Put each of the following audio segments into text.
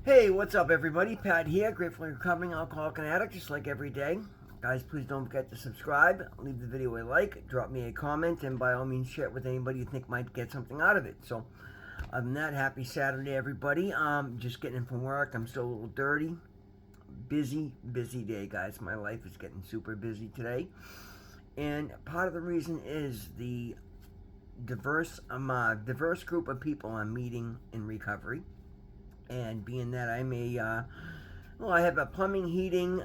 Hey, what's up, everybody? Pat here, gratefully recovering alcoholic and addict, just like every day. Guys, please don't forget to subscribe, leave the video a like, drop me a comment, and by all means, share it with anybody you think might get something out of it. So, other than that, happy Saturday, everybody. Just getting in from work. I'm still a little dirty. Busy day, guys. My life is getting super busy today, and part of the reason is the diverse group of people I'm meeting in recovery, and being that I have a plumbing, heating,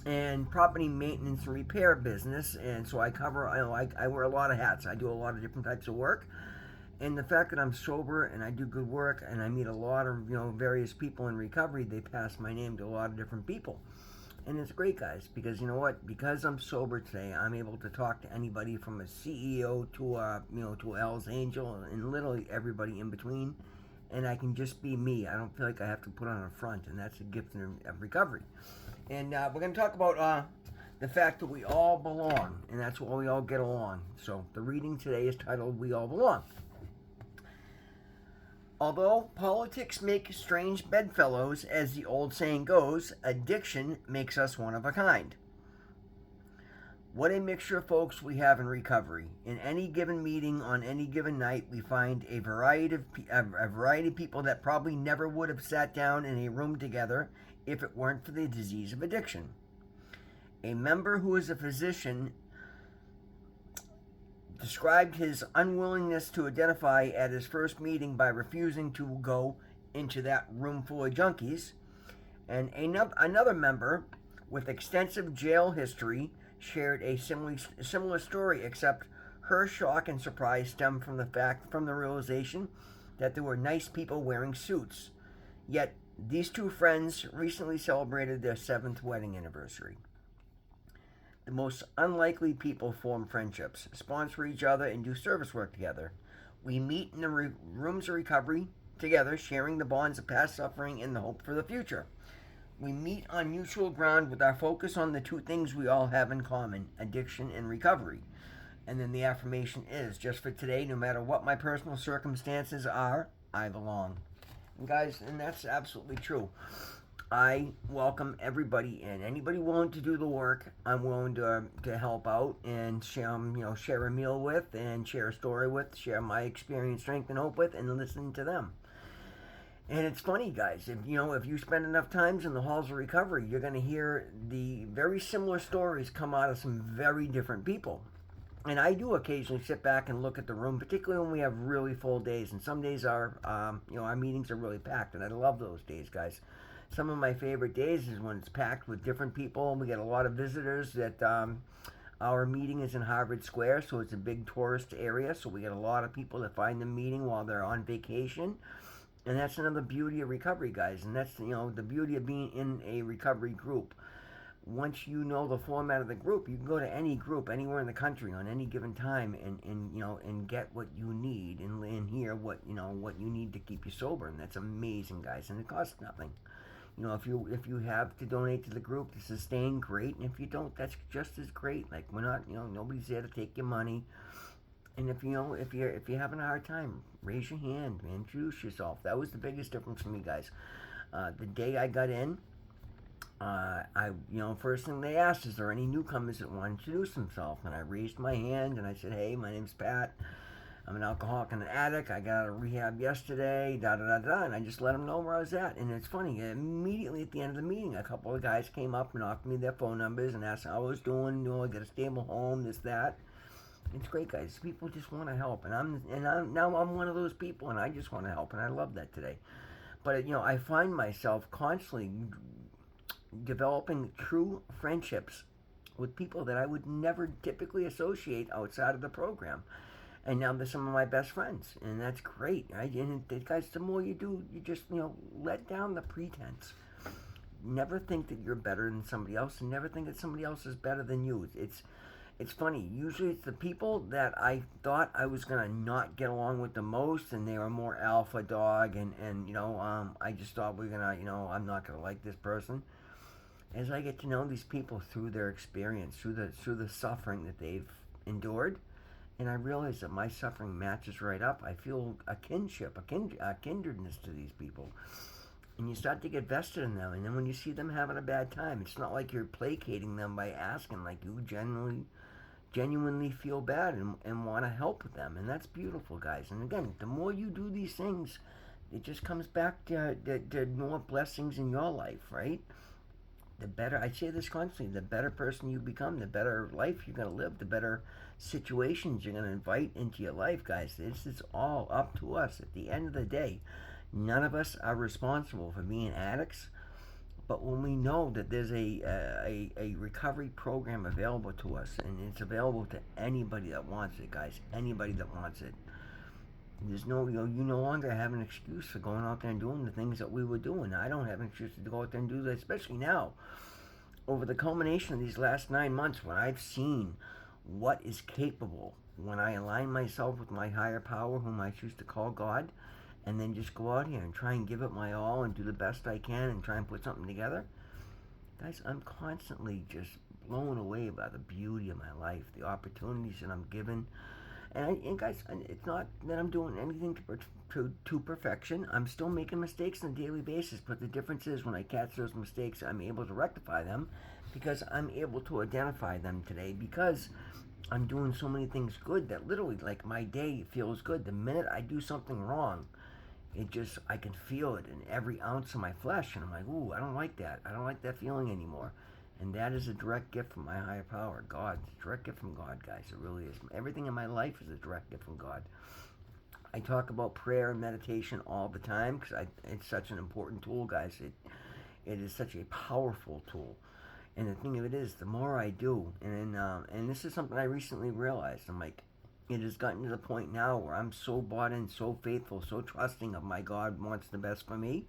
and property maintenance and repair business, and so I cover. I wear a lot of hats. I do a lot of different types of work, and the fact that I'm sober and I do good work and I meet a lot of various people in recovery, they pass my name to a lot of different people. And it's great, guys, because you know what? Because I'm sober today, I'm able to talk to anybody from a CEO to to a Hell's Angel and literally everybody in between, and I can just be me. I don't feel like I have to put on a front, and that's a gift of recovery. And we're going to talk about the fact that we all belong, and that's why we all get along. So the reading today is titled "We All Belong." Although politics make strange bedfellows, as the old saying goes, addiction makes us one of a kind. What a mixture of folks we have in recovery. In any given meeting on any given night, we find a variety of people that probably never would have sat down in a room together if it weren't for the disease of addiction. A member who is a physician described his unwillingness to identify at his first meeting by refusing to go into that room full of junkies, and another member with extensive jail history shared a similar story, except her shock and surprise stemmed from the realization that there were nice people wearing suits. Yet these two friends recently celebrated their 7th wedding anniversary. The most unlikely people form friendships, sponsor each other, and do service work together. We meet in the rooms of recovery together, sharing the bonds of past suffering and the hope for the future. We meet on mutual ground with our focus on the two things we all have in common: addiction and recovery. And then the affirmation is, just for today, no matter what my personal circumstances are, I belong. And guys, and that's absolutely true. I welcome everybody in. Anybody willing to do the work, I'm willing to help out and share a meal with, and share a story with, share my experience, strength, and hope with, and listen to them. And it's funny, guys. If you spend enough times in the halls of recovery, you're going to hear the very similar stories come out of some very different people. And I do occasionally sit back and look at the room, particularly when we have really full days. And some days our meetings are really packed, and I love those days, guys. Some of my favorite days is when it's packed with different people, and we get a lot of visitors. Our meeting is in Harvard Square, so it's a big tourist area. So we get a lot of people that find the meeting while they're on vacation, and that's another beauty of recovery, guys. And that's the beauty of being in a recovery group. Once you know the format of the group, you can go to any group anywhere in the country on any given time, and get what you need, and hear what you need to keep you sober. And that's amazing, guys, and it costs nothing. If you have to donate to the group to sustain, great, and if you don't, that's just as great. Like, we're not, nobody's there to take your money. And if you're having a hard time, raise your hand, man. Introduce yourself. That was the biggest difference for me, guys. The day I got in, first thing they asked, is there any newcomers that want to introduce themselves? And I raised my hand and I said, hey, my name's Pat. I'm an alcoholic and an addict. I got out of rehab yesterday, da da da da, and I just let them know where I was at. And it's funny, immediately at the end of the meeting, a couple of guys came up and offered me their phone numbers and asked how I was doing. I got a stable home, this, that. It's great, guys. People just want to help, and I'm one of those people, and I just want to help, and I love that today. But I find myself constantly developing true friendships with people that I would never typically associate outside of the program, and now they're some of my best friends, and that's great. Right? And guys, the more you do, you just let down the pretense. Never think that you're better than somebody else, and never think that somebody else is better than you. It's funny. Usually, it's the people that I thought I was gonna not get along with the most, and they were more alpha dog, and I just thought we're gonna, I'm not gonna like this person. As I get to know these people through their experience, through the suffering that they've endured, and I realize that my suffering matches right up. I feel a kinship, a kindredness to these people, and you start to get vested in them. And then when you see them having a bad time, it's not like you're placating them by asking, like you genuinely feel bad and want to help them. And that's beautiful, guys. And again, the more you do these things, it just comes back to more blessings in your life, right? The better, I say this constantly, the better person you become, the better life you're going to live, the better situations you're going to invite into your life, guys. This is all up to us. At the end of the day, none of us are responsible for being addicts. But when we know that there's a recovery program available to us, and it's available to anybody that wants it, guys, anybody that wants it, there's no, you no longer have an excuse for going out there and doing the things that we were doing. I don't have an excuse to go out there and do that, especially now. Over the culmination of these last 9 months, when I've seen what is capable, when I align myself with my higher power, whom I choose to call God, and then just go out here and try and give it my all and do the best I can and try and put something together, guys, I'm constantly just blown away by the beauty of my life, the opportunities that I'm given. And guys, it's not that I'm doing anything to perfection. I'm still making mistakes on a daily basis, but the difference is when I catch those mistakes, I'm able to rectify them because I'm able to identify them today because I'm doing so many things good that literally, like, my day feels good. The minute I do something wrong, I can feel it in every ounce of my flesh, and I'm like, ooh, I don't like that. I don't like that feeling anymore. And that is a direct gift from my higher power, God. It's a direct gift from God, guys. It really is. Everything in my life is a direct gift from God. I talk about prayer and meditation all the time because it's such an important tool, guys. It is such a powerful tool. And the thing of it is, the more I do, and this is something I recently realized, I'm like, it has gotten to the point now where I'm so bought in, so faithful, so trusting of my God wants the best for me,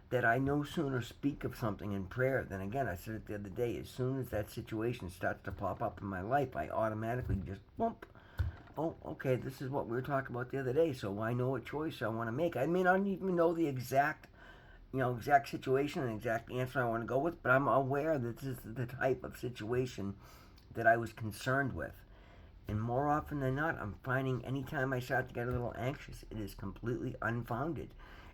that I no sooner speak of something in prayer than, again, I said it the other day, as soon as that situation starts to pop up in my life, I automatically just, bump, oh, okay, this is what we were talking about the other day, so I know what choice I want to make. I may not even know the exact situation and exact answer I want to go with, but I'm aware that this is the type of situation that I was concerned with. And more often than not, I'm finding anytime I start to get a little anxious, it is completely unfounded.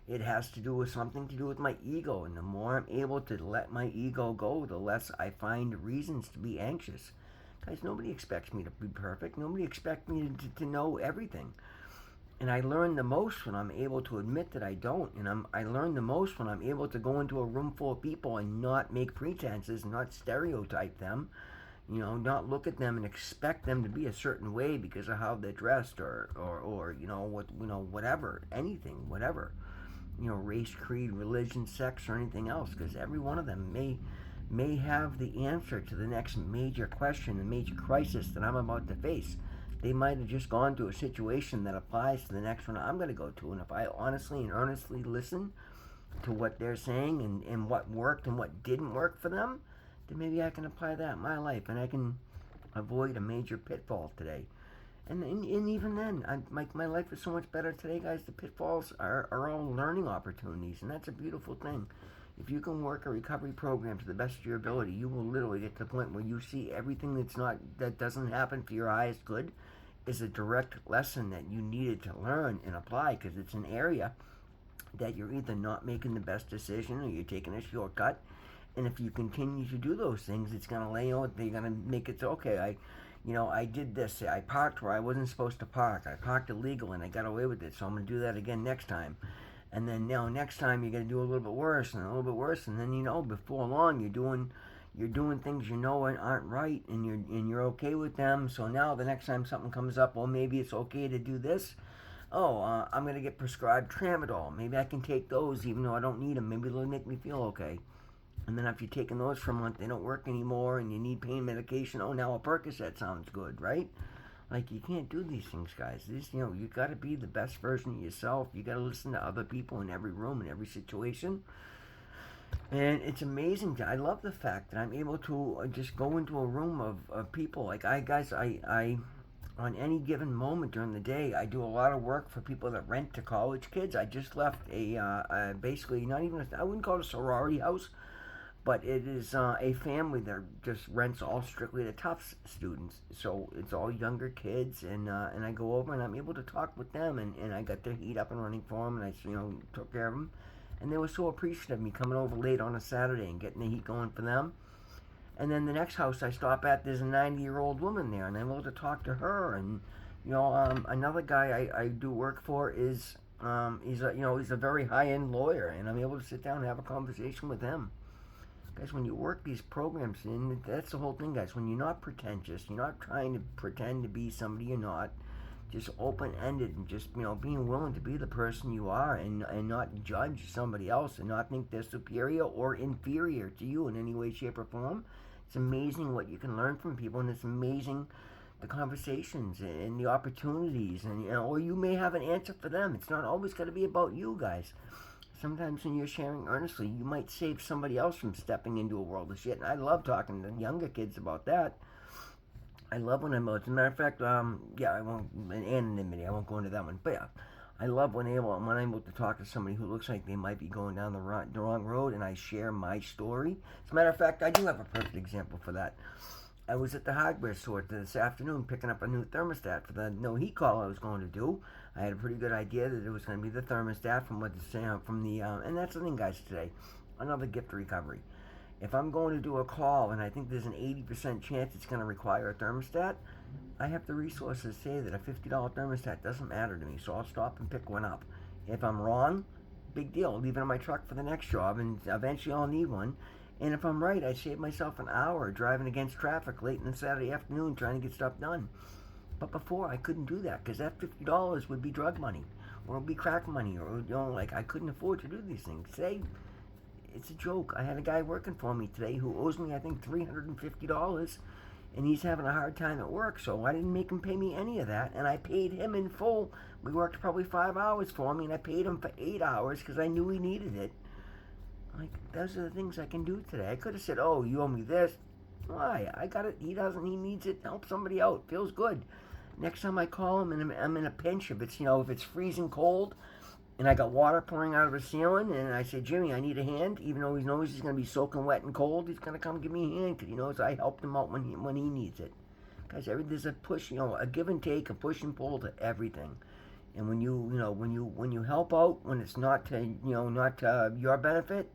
It has to do with something to do with my ego, and the more I'm able to let my ego go, the less I find reasons to be anxious. Guys, nobody expects me to be perfect. Nobody expects me to know everything. And I learn the most when I'm able to admit that I don't. And I learn the most when I'm able to go into a room full of people and not make pretenses, not stereotype them, not look at them and expect them to be a certain way because of how they're dressed or whatever, anything, whatever. Race, creed, religion, sex, or anything else, because every one of them may have the answer to the next major question, the major crisis that I'm about to face. They might have just gone to a situation that applies to the next one I'm going to go to, and if I honestly and earnestly listen to what they're saying and what worked and what didn't work for them, then maybe I can apply that in my life, and I can avoid a major pitfall today. And even then, my life is so much better today, guys. The pitfalls are all learning opportunities, and that's a beautiful thing. If you can work a recovery program to the best of your ability, you will literally get to the point where you see everything that doesn't happen for your highest good is a direct lesson that you needed to learn and apply, because it's an area that you're either not making the best decision or you're taking a shortcut. And if you continue to do those things, it's going to lay out, they're going to make it so, okay, I did this. I parked where I wasn't supposed to park. I parked illegal and I got away with it, so I'm going to do that again next time. And then next time you're going to do a little bit worse and a little bit worse, and then before long you're doing things aren't right, and you're okay with them. So now the next time something comes up, well, maybe it's okay to do this. I'm going to get prescribed Tramadol. Maybe I can take those even though I don't need them. Maybe they'll make me feel okay. And then after you're taking those for a month, they don't work anymore, and you need pain medication. Oh, now a Percocet sounds good, right? Like, you can't do these things, guys. You got to be the best version of yourself. You got to listen to other people in every room, in every situation. And it's amazing. I love the fact that I'm able to just go into a room of people. Like, I on any given moment during the day, I do a lot of work for people that rent to college kids. I just left basically, not even, I wouldn't call it a sorority house, but it is a family that just rents all strictly to Tufts students. So it's all younger kids, and I go over and I'm able to talk with them, and I got their heat up and running for them, and I took care of them. And they were so appreciative of me coming over late on a Saturday and getting the heat going for them. And then the next house I stop at, there's a 90-year-old woman there, and I'm able to talk to her. And another guy I do work for is he's a very high-end lawyer, and I'm able to sit down and have a conversation with him. Guys, when you work these programs in, that's the whole thing, guys. When you're not pretentious, you're not trying to pretend to be somebody you're not. Just open-ended and just, being willing to be the person you are and not judge somebody else and not think they're superior or inferior to you in any way, shape, or form. It's amazing what you can learn from people, and it's amazing the conversations and the opportunities, and or you may have an answer for them. It's not always got to be about you, guys. Sometimes when you're sharing earnestly, you might save somebody else from stepping into a world of shit. And I love talking to younger kids about that. I love when I'm, as a matter of fact, I won't, anonymity, I won't go into that one. But yeah, I love when I'm able to talk to somebody who looks like they might be going down the wrong road, and I share my story. As a matter of fact, I do have a perfect example for that. I was at the hardware store this afternoon picking up a new thermostat for the no heat call I was going to do. I had a pretty good idea that it was going to be the thermostat and that's the thing, guys, today. Another gift recovery. If I'm going to do a call and I think there's an 80% chance it's going to require a thermostat, I have the resources to say that a $50 thermostat doesn't matter to me, so I'll stop and pick one up. If I'm wrong, big deal. I'll leave it in my truck for the next job, and eventually I'll need one. And if I'm right, I save myself an hour driving against traffic late in the Saturday afternoon trying to get stuff done. But before, I couldn't do that because that $50 would be drug money, or it would be crack money, or I couldn't afford to do these things. Today, it's a joke. I had a guy working for me today who owes me, I think, $350, and he's having a hard time at work, so I didn't make him pay me any of that, and I paid him in full. We worked probably 5 hours for me, and I paid him for 8 hours because I knew he needed it. Those are the things I can do today. I could have said, oh, you owe me this. Why? I got it. He needs it. Help somebody out. Feels good. Next time I call him and I'm in a pinch, if it's freezing cold and I got water pouring out of the ceiling and I say, Jimmy, I need a hand, even though he knows he's going to be soaking wet and cold, he's going to come give me a hand because he knows I helped him out when he needs it. Guys, there's a push, a give and take, a push and pull to everything. And when you help out, when it's not to your benefit,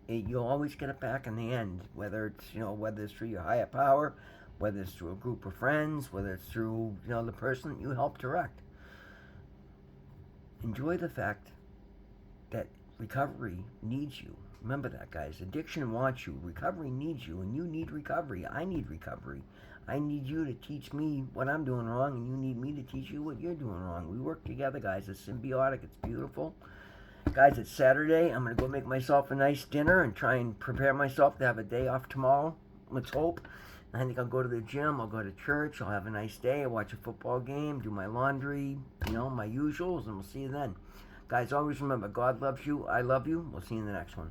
you'll always get it back in the end, whether it's through your higher power, whether it's through a group of friends, whether it's through the person that you help direct. Enjoy the fact that recovery needs you. Remember that, guys. Addiction wants you. Recovery needs you, and you need recovery. I need recovery. I need you to teach me what I'm doing wrong, and you need me to teach you what you're doing wrong. We work together, guys. It's symbiotic. It's beautiful. Guys, it's Saturday. I'm going to go make myself a nice dinner and try and prepare myself to have a day off tomorrow. Let's hope. I think I'll go to the gym. I'll go to church. I'll have a nice day. I'll watch a football game, do my laundry, my usuals, and we'll see you then. Guys, always remember, God loves you. I love you. We'll see you in the next one.